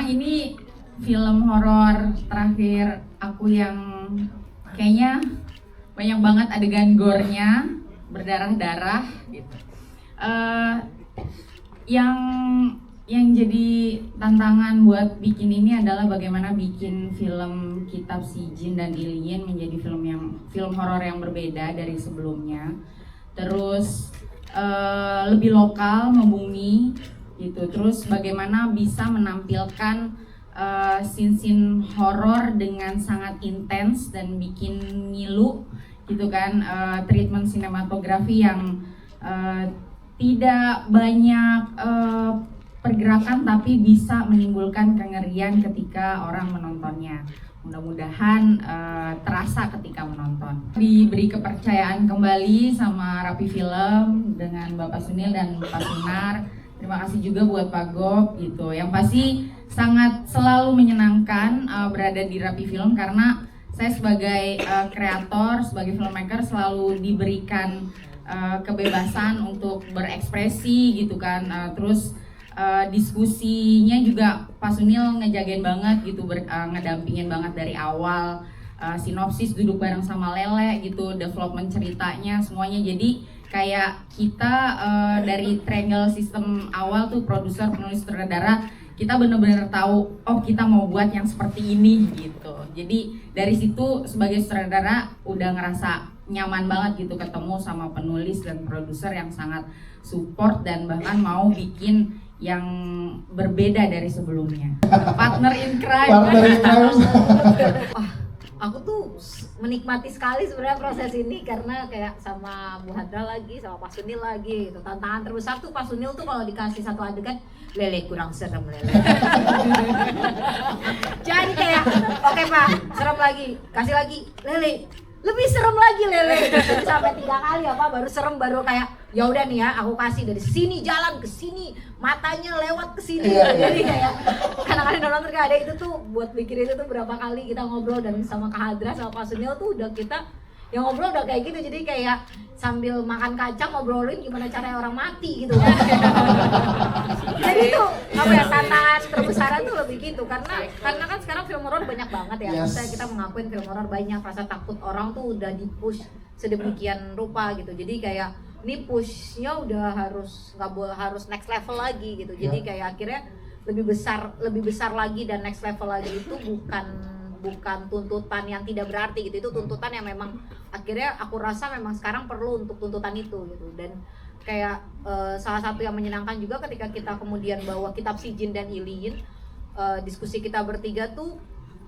ini film horor terakhir aku yang kayaknya banyak banget adegan gore-nya, berdarah-darah gitu. Yang jadi tantangan buat bikin ini adalah bagaimana bikin film Kitab Si Jin dan Ilyin menjadi film horor yang berbeda dari sebelumnya. Terus lebih lokal, membumi gitu. Terus bagaimana bisa menampilkan scene-scene horor dengan sangat intens dan bikin ngilu gitu kan. Treatment sinematografi yang tidak banyak pergerakan tapi bisa menimbulkan kengerian ketika orang menontonnya. Mudah-mudahan terasa ketika menonton. Diberi kepercayaan kembali sama Rapi Film dengan Bapak Sunil dan Pak Sunar. Terima kasih juga buat Pak Gop gitu. Yang pasti sangat selalu menyenangkan berada di Rapi Film karena saya sebagai kreator, sebagai filmmaker selalu diberikan kebebasan untuk berekspresi gitu kan. Terus diskusinya juga Pak Sunil ngejagain banget gitu, ngedampingin banget dari awal, sinopsis duduk bareng sama Lele gitu, development ceritanya semuanya. Jadi kayak kita dari triangle system awal tuh produser, penulis, sutradara, kita bener-bener tahu oh kita mau buat yang seperti ini gitu. Jadi dari situ sebagai sutradara udah ngerasa nyaman banget gitu ketemu sama penulis dan produser yang sangat support dan bahkan mau bikin yang berbeda dari sebelumnya. Partner in crime. Partner in crime. Aku tuh menikmati sekali sebenarnya proses ini karena kayak sama Bu Hadra lagi, sama Pak Sunil lagi gitu. Tantangan terbesar tuh Pak Sunil tuh kalau dikasih satu adegan, Lele kurang serem Lele. Jadi kayak, oke Pak, serem lagi, kasih lagi, Lele lebih serem lagi Lele. Sampai 3 kali apa baru serem, baru kayak ya udah nih ya aku kasih dari sini jalan ke sini, matanya lewat ke sini. Jadi kayak kadang-kadang nonton kayak ada itu tuh buat bikin itu tuh berapa kali kita ngobrol dan sama Kak Hadra sama Pak Sunil tuh udah kita yang ngobrol udah kayak gitu. Jadi kayak sambil makan kacang ngobrolin gimana caranya orang mati gitu. Jadi tuh apa ya, tantangan terbesar tuh lebih gitu karena kan sekarang film horor banyak banget ya. Misalnya kita mengakuin film horor banyak, rasa takut orang tuh udah di-push sedemikian rupa gitu. Jadi kayak ini pushnya udah harus nggak boleh, harus next level lagi gitu. Jadi kayak akhirnya lebih besar lagi, dan next level lagi itu bukan tuntutan yang tidak berarti gitu. Itu tuntutan yang memang akhirnya aku rasa memang sekarang perlu untuk tuntutan itu gitu. Dan kayak salah satu yang menyenangkan juga ketika kita kemudian bawa Kitab Si Jin dan Ilyin, diskusi kita bertiga tuh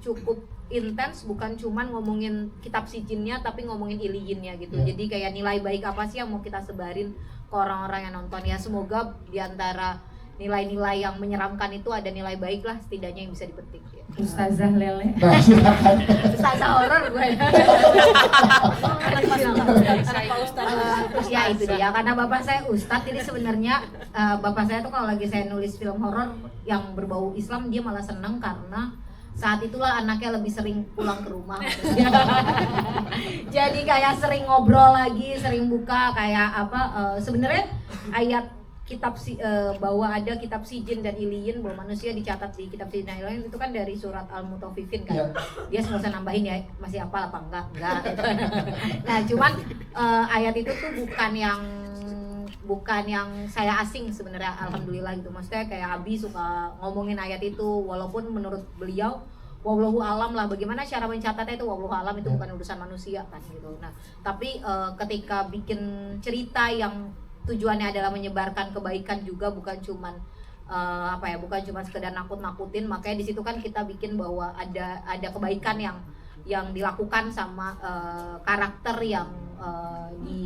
cukup intens, bukan cuman ngomongin Kitab Si Jinnya tapi ngomongin Ilyinnya gitu. Jadi kayak nilai baik apa sih yang mau kita sebarin ke orang-orang yang nonton. Ya semoga diantara nilai-nilai yang menyeramkan itu ada nilai baik lah setidaknya yang bisa dipetik ya. Ustazah Lele. Ustazah horor gue. Ya itu dia, karena bapak saya ustadz, jadi sebenarnya bapak saya tuh kalau lagi saya nulis film horor yang berbau Islam dia malah seneng karena saat itulah anaknya lebih sering pulang ke rumah. Jadi kayak sering ngobrol lagi, sering buka kayak apa sebenarnya ayat kitab bahwa ada Kitab Si Jin dan Ilyin, bahwa manusia dicatat di Kitab Si Jin dan Ilyin itu kan dari surat Al-Mutaffifin kan. Dia nggak usah nambahin ya, masih hafal apa enggak. Nah cuman ayat itu tuh bukan yang saya asing sebenarnya, alhamdulillah gitu. Maksudnya kayak Abi suka ngomongin ayat itu, walaupun menurut beliau wallahu alam lah, bagaimana cara mencatatnya itu wallahu alam, itu bukan urusan manusia kan gitu. Nah tapi ketika bikin cerita yang tujuannya adalah menyebarkan kebaikan juga, bukan cuman bukan cuma sekedar nakut-nakutin, makanya di situ kan kita bikin bahwa ada kebaikan yang dilakukan sama karakter yang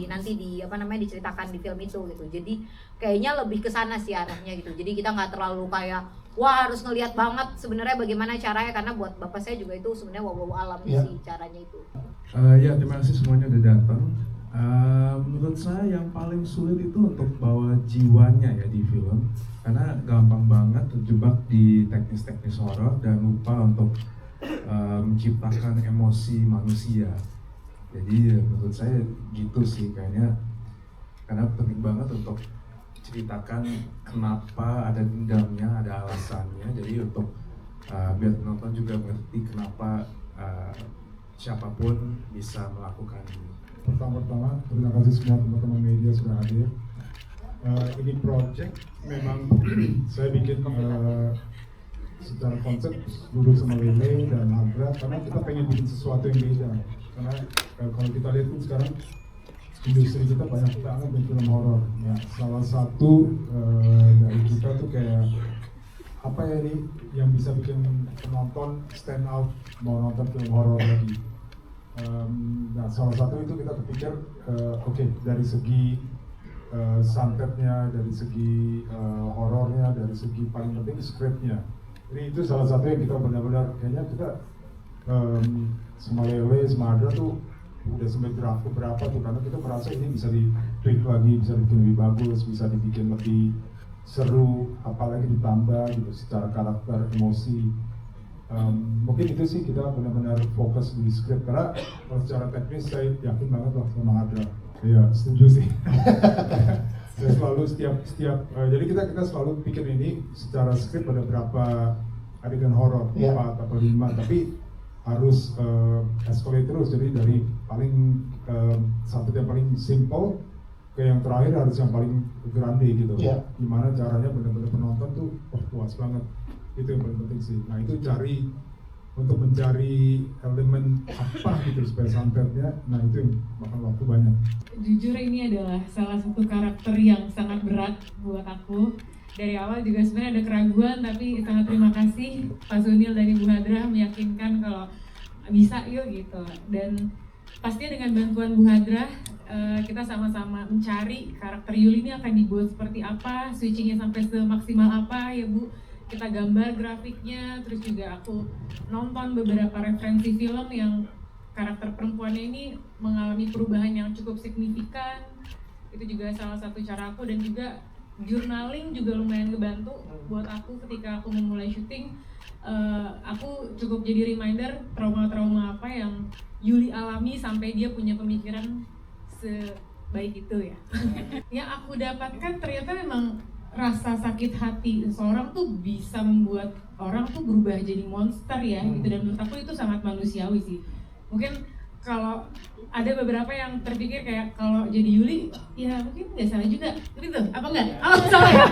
nanti diceritakan di film itu gitu. Jadi kayaknya lebih ke sana sih arahnya gitu. Jadi kita nggak terlalu kayak wah harus ngelihat banget sebenarnya bagaimana caranya, karena buat bapak saya juga itu sebenarnya wallahu alam sih caranya itu. Ya terima kasih semuanya udah datang. Menurut saya yang paling sulit itu untuk bawa jiwanya ya di film, karena gampang banget terjebak di teknis-teknis horor dan lupa untuk menciptakan emosi manusia. Jadi menurut saya gitu sih kayaknya, karena penting banget untuk ceritakan kenapa ada dendamnya, ada alasannya. Jadi untuk biar penonton juga mengerti kenapa siapapun bisa melakukan ini. Pertama-tama terima kasih semua teman-teman media sudah hadir. Ini project memang saya bikin secara konsep duduk sama Lele dan Agra karena kita pengen bikin sesuatu yang beda. Karena kalau kita lihat tuh sekarang industri kita banyak banget di film horor. Ya, salah satu dari kita tuh kayak apa ya nih yang bisa bikin penonton stand out mau nonton film horor lagi. Nah, salah satu itu kita berpikir oke, dari segi santetnya, dari segi horornya, dari segi paling penting scriptnya. Jadi itu salah satu yang kita benar-benar kayaknya kita sama Lele, sama Adra tuh udah sampai draft berapa tuh karena kita merasa ini bisa di-tweak lagi, bisa dibikin lebih bagus, bisa dibikin lebih seru, apalagi ditambah gitu secara karakter, emosi. Mungkin itu sih kita benar-benar fokus di script karena kalau secara teknis saya yakin banget lah sama Adra. Iya, setuju sih. Saya selalu setiap jadi kita selalu pikir ini secara script ada berapa adegan horor, 4 atau 5, tapi harus escalate terus. Jadi dari paling satu yang paling simple ke yang terakhir harus yang paling grande gitu. Gimana caranya benar-benar penonton tuh puas banget. Itu yang paling penting sih. Nah itu untuk mencari elemen apa gitu supaya santetnya, nah itu yang makan waktu banyak. Jujur ini adalah salah satu karakter yang sangat berat buat aku. Dari awal juga sebenarnya ada keraguan, tapi sangat terima kasih Pak Sunil dan Ibu Hadra meyakinkan kalau bisa yuk gitu. Dan pastinya dengan bantuan Bu Hadra, kita sama-sama mencari karakter Yuli ini akan dibuat seperti apa, switchingnya sampai semaksimal apa ya Bu. Kita gambar grafiknya, terus juga aku nonton beberapa referensi film yang karakter perempuannya ini mengalami perubahan yang cukup signifikan. Itu juga salah satu cara aku, dan juga journaling juga lumayan ngebantu buat aku ketika aku memulai syuting. Aku cukup jadi reminder trauma-trauma apa yang Yuli alami sampai dia punya pemikiran sebaik itu ya. Yang aku dapatkan ternyata memang rasa sakit hati seseorang tuh bisa membuat orang tuh berubah jadi monster ya gitu, dan menurut aku itu sangat manusiawi sih. Mungkin kalau ada beberapa yang terpikir kayak kalau jadi Yuli ya mungkin nggak salah juga gitu, apa enggak? Oh salah ya?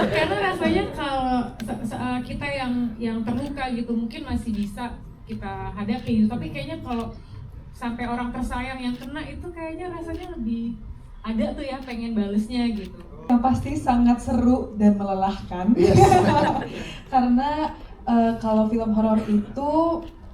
Karena rasanya kalau kita yang terluka gitu mungkin masih bisa kita hadapi gitu, tapi kayaknya kalau sampai orang tersayang yang kena itu kayaknya rasanya lebih ada tuh ya pengen balesnya gitu. Yang pasti sangat seru dan melelahkan. Karena kalau film horor itu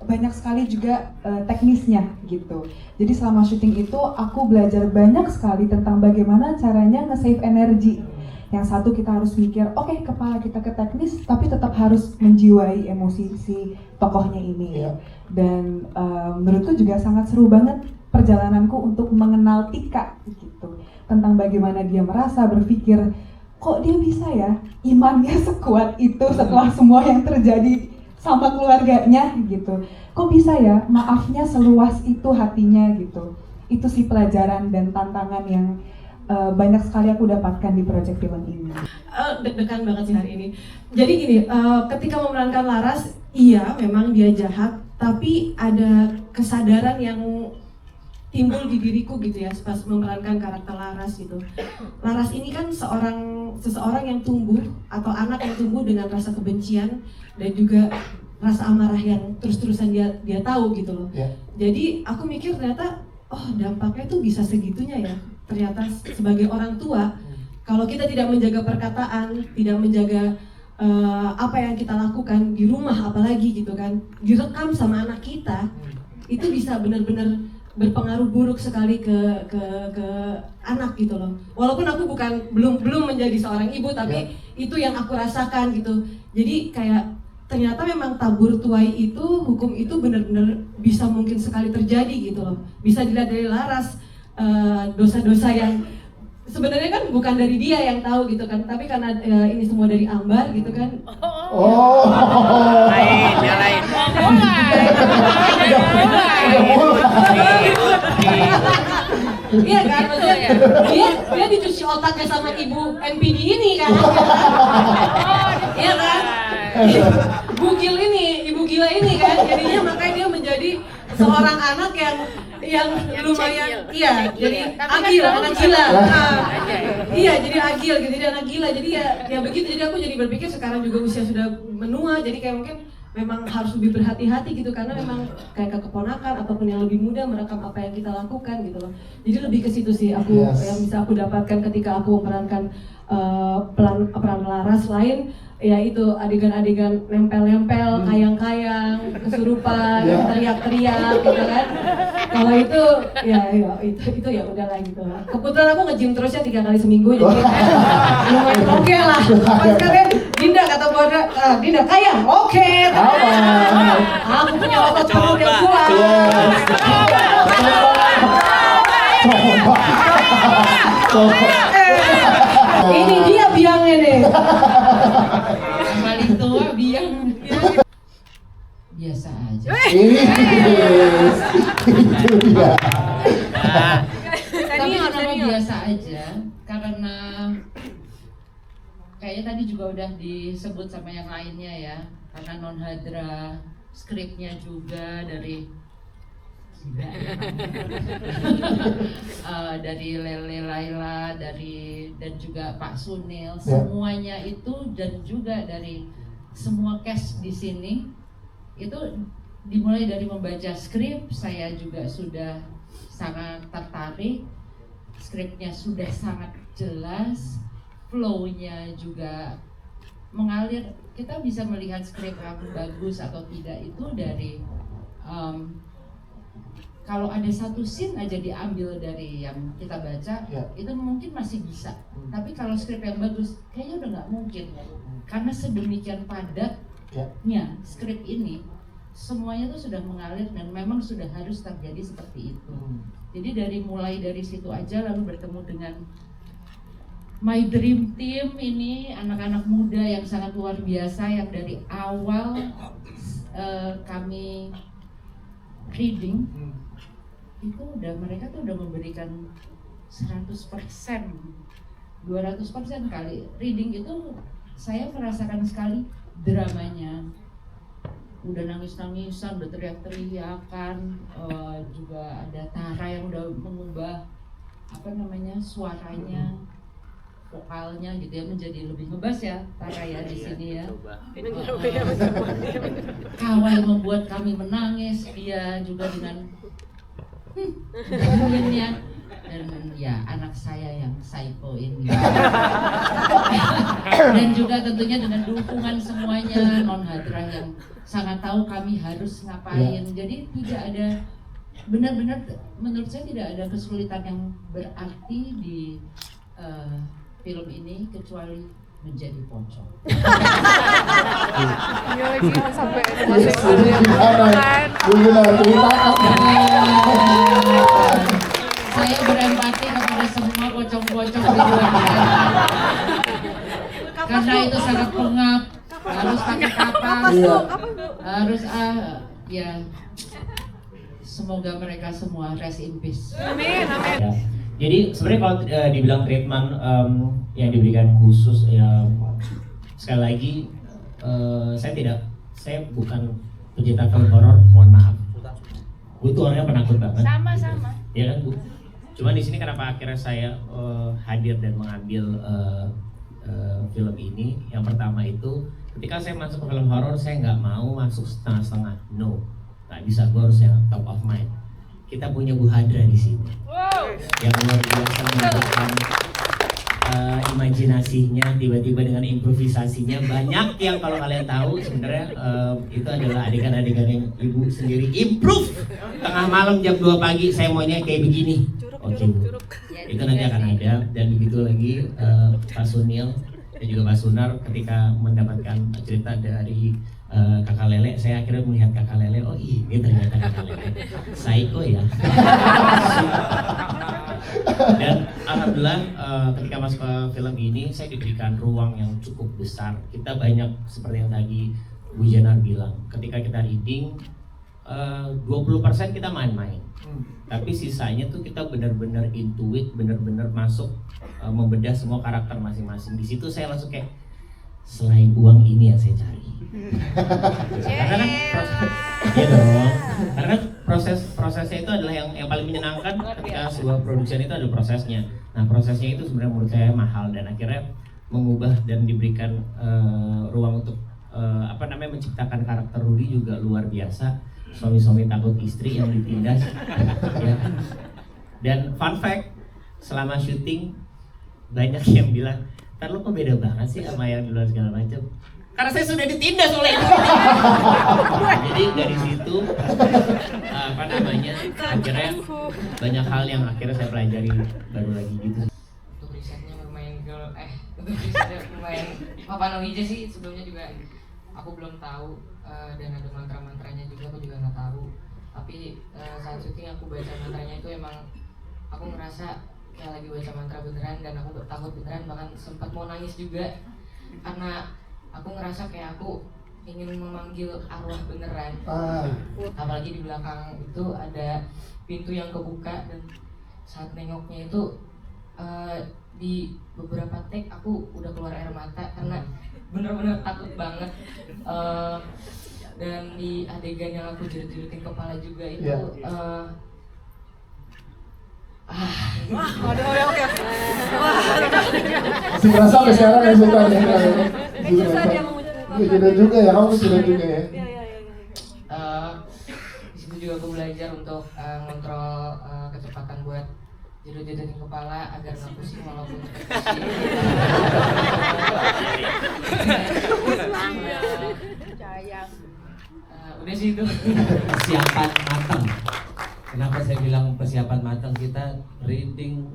banyak sekali juga teknisnya gitu. Jadi selama syuting itu aku belajar banyak sekali tentang bagaimana caranya nge-save energi. Yang satu kita harus mikir, oke, kepala kita ke teknis, tapi tetap harus menjiwai emosi si tokohnya ini. Dan menurutku juga sangat seru banget perjalananku untuk mengenal Tika gitu. Tentang bagaimana dia merasa, berpikir, kok dia bisa ya imannya sekuat itu setelah semua yang terjadi sama keluarganya gitu. Kok bisa ya maafnya seluas itu hatinya gitu. Itu sih pelajaran dan tantangan yang banyak sekali aku dapatkan di proyek film ini. Deg-degan banget sih hari ini. Jadi gini, ketika memerankan Laras, iya memang dia jahat, tapi ada kesadaran yang timbul di diriku gitu ya pas memerankan karakter Laras gitu. Laras ini kan seseorang yang tumbuh atau anak yang tumbuh dengan rasa kebencian dan juga rasa amarah yang terus-terusan dia tahu gitu loh. Jadi aku mikir ternyata oh dampaknya tuh bisa segitunya ya. Ternyata sebagai orang tua, kalau kita tidak menjaga perkataan, tidak menjaga apa yang kita lakukan di rumah apalagi gitu kan, direkam sama anak kita, itu bisa benar-benar berpengaruh buruk sekali ke anak gitu loh. Walaupun aku belum menjadi seorang ibu, tapi itu yang aku rasakan gitu. Jadi kayak ternyata memang tabur tuai itu, hukum itu benar-benar bisa mungkin sekali terjadi gitu loh. Bisa dilihat dari Laras. Dosa-dosa yang sebenarnya kan bukan dari dia yang tahu gitu kan, tapi karena ini semua dari Ambar gitu kan. Lain. Iya kan, maksudnya dia dicuci otaknya sama ibu NPD ini kan. Iya kan? Bugil ini, ibu gila ini kan. Jadinya makanya dia menjadi seorang anak yang lumayan, iya, jadi agil, anak gila. Iya, jadi agil gitu, jadi anak gila. Jadi ya begitu. Jadi aku jadi berpikir sekarang juga usia sudah menua, jadi kayak mungkin memang harus lebih berhati-hati gitu, karena memang kayak ke keponakan ataupun yang lebih muda merekam apa yang kita lakukan gitu loh. Jadi lebih ke situ sih aku yang bisa aku dapatkan ketika aku memerankan peran Laras. Lain ya itu adegan-adegan nempel-nempel, kayang-kayang, kesurupan, teriak-teriak gitu kan. Kalau itu itu ya udahlah gitu. Kebetulan aku nge-gym terusnya 3 kali seminggu, jadi lumayan oke lah. Pas kalian Dinda kata Bodra, Dinda kayang, oke. Aku punya otot perut yang kuat. Ini dia biangnya nih. Yang paling tua biang. Biasa aja. Itu dia. Tapi kenapa biasa aja? Karena kayaknya tadi juga udah disebut sama yang lainnya ya. Karena non hadra, skripnya juga dari dari Lele Laila, dan juga Pak Sunil, semuanya itu, dan juga dari semua cast di sini itu dimulai dari membaca skrip. Saya juga sudah sangat tertarik, skripnya sudah sangat jelas, flow-nya juga mengalir. Kita bisa melihat skrip yang bagus atau tidak itu dari kalau ada satu scene aja diambil dari yang kita baca, itu mungkin masih bisa. Tapi kalau skrip yang bagus, kayaknya udah nggak mungkin. Karena sedemikian padatnya skrip ini, semuanya tuh sudah mengalir dan memang sudah harus terjadi seperti itu. Jadi mulai dari situ aja, lalu bertemu dengan My Dream Team ini, anak-anak muda yang sangat luar biasa, yang dari awal kami reading itu mereka tuh udah memberikan 100%, 200% kali. Reading itu saya merasakan sekali dramanya. Udah nangis-nangisan, udah teriak-teriakan, juga ada Tara yang udah mengubah suaranya, vokalnya gitu ya, menjadi lebih ngebas ya Tara ya di sini ya. Kawai membuat kami menangis, dia juga dengan dan ya anak saya yang psycho ini dan juga tentunya dengan dukungan semuanya, non hadra yang sangat tahu kami harus ngapain. Jadi tidak ada, benar-benar menurut saya tidak ada kesulitan yang berarti di film ini kecuali menjadi pocong. Iya lagi sampai masuk Saya berempati kepada semua pocong-pocong di luar sana. Karena itu sangat pengap, harus pakai kapas, harus ya. Semoga mereka semua rest in peace. Amin, amin. Ya. Jadi sebenarnya kalau dibilang treatment yang diberikan khusus ya, sekali lagi saya bukan pecinta film horor, mohon maaf. Gue tuh orangnya penakut banget. Sama. Ya kan Bu. Cuman di sini kenapa akhirnya saya hadir dan mengambil film ini? Yang pertama itu ketika saya masuk ke film horor, saya nggak mau masuk setengah-setengah. No, nggak bisa. Gue harus yang top of mind. Kita punya Bu Hadra di sini, yang luar biasa menunjukkan imajinasinya, tiba-tiba dengan improvisasinya banyak yang kalau kalian tahu sebenarnya itu adalah adegan-adegan yang ibu sendiri improve. Tengah malam jam 2 pagi saya maunya kayak begini. Oke Bu, itu nanti akan ada. Dan begitu lagi Pak Sunil dan juga Pak Sunar ketika mendapatkan cerita dari Kakak Lele, saya akhirnya melihat Kakak Lele, oh ini ternyata Kakak Lele, psycho ya. Dan alhamdulillah ketika masuk ke film ini saya diberikan ruang yang cukup besar. Kita banyak seperti yang tadi Bu Jenar bilang, ketika kita reading 20% kita main-main. Tapi sisanya tuh kita benar-benar intuit, benar-benar masuk membedah semua karakter masing-masing. Di situ saya langsung kayak selain uang ini yang saya cari. Karena kan iya dong. Karena kan prosesnya itu adalah yang paling menyenangkan ketika sebuah produksian itu adalah prosesnya. Nah, prosesnya itu sebenarnya menurut saya mahal dan akhirnya mengubah dan diberikan ruang untuk menciptakan karakter Rudy juga luar biasa. Suami-suami takut istri yang ditindas ya. Dan fun fact, selama syuting banyak yang bilang, "Ntar lu kok beda banget sih sama yang di luar segala macam." Karena saya sudah ditindas oleh itu. Jadi dari situ akhirnya banyak hal yang akhirnya saya pelajari baru lagi gitu. Untuk risetnya bermain Papa Noija sih sebelumnya juga aku belum tahu, dan ada mantra-mantranya juga aku juga nggak tahu. Tapi saat syuting aku baca mantranya itu emang aku ngerasa kayak lagi baca mantra beneran dan aku takut beneran, bahkan sempat mau nangis juga karena aku ngerasa kayak aku ingin memanggil arwah beneran. Apalagi di belakang itu ada pintu yang kebuka dan saat nengoknya itu di beberapa take aku udah keluar air mata karena bener-bener takut banget. Dan di adegan yang aku jerit-jeritin kepala juga itu Oke. Masih berasa sampai sekarang ya Sultan ya. Sudah juga ya, kamu sudah juga ya. Di situ juga aku belajar untuk ngontrol kecepatan buat jerit-jeritin kepala agar nggak pusing walaupun pusing. Udah sih itu. Persiapan matang. Kenapa saya bilang persiapan matang? Kita reading,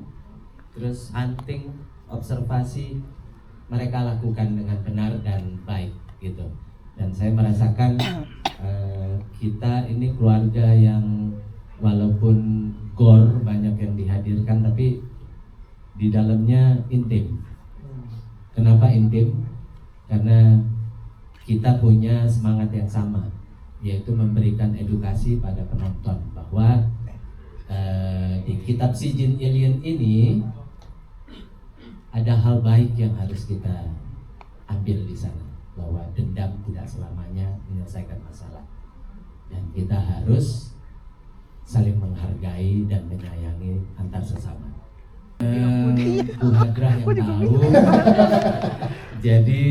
terus hunting, observasi, mereka lakukan dengan benar dan baik gitu. Dan saya merasakan kita ini keluarga yang walaupun gore banyak yang dihadirkan, tapi di dalamnya intim. Kenapa intim? Karena kita punya semangat yang sama, yaitu memberikan edukasi pada penonton bahwa di kitab Si Jin Alien ini ada hal baik yang harus kita ambil di sana, bahwa dendam tidak selamanya menyelesaikan masalah dan kita harus saling menghargai dan menyayangi antar sesama. Bu Hadrah yang tahu. Jadi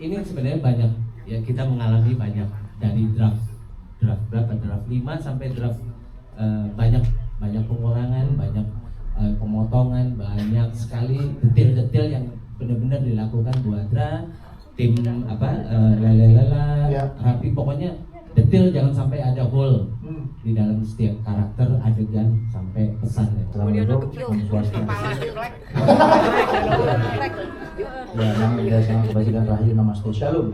ini sebenarnya banyak ya, kita mengalami banyak dari draft 5 sampai draft banyak pengurangan, banyak pemotongan, banyak sekali detail-detail yang benar-benar dilakukan Bu Hadrah, tim Rapi, pokoknya detail, jangan sampai ada hole di dalam setiap karakter, adegan sampai pesan. Ya, nama dia sangat kebajikan Rahayu, namaste, shalom.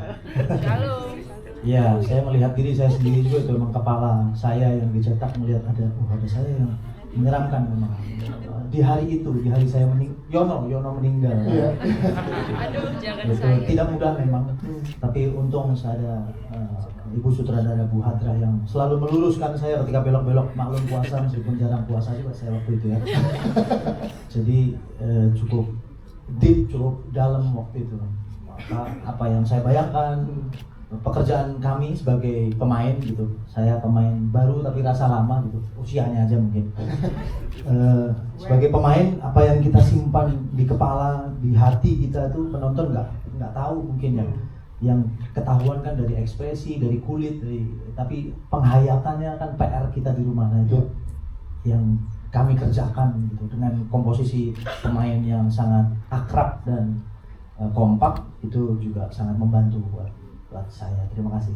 Ya, saya melihat diri saya sendiri juga, itu memang kepala saya yang dicetak, melihat ada saya yang menyeramkan memang. Di hari itu, di hari saya Yono meninggal. Aduh, jangan saya. Tidak mudah memang, tapi untung ada Ibu Sutradara Bu Hadrah yang selalu meluruskan saya ketika belok-belok, maklum puasa, meskipun jarang puasa juga saya waktu itu ya. Jadi cukup deep, cukup dalam waktu itu. Maka apa yang saya bayangkan, pekerjaan kami sebagai pemain gitu, saya pemain baru tapi rasa lama gitu, usianya aja mungkin. Sebagai pemain, apa yang kita simpan di kepala, di hati kita tuh penonton nggak tahu mungkin ya. Yang ketahuan kan dari ekspresi, dari kulit, tapi penghayatannya kan PR kita di rumah. Nah itu yang kami kerjakan gitu, dengan komposisi pemain yang sangat akrab dan kompak, itu juga sangat membantu buat saya. Terima kasih.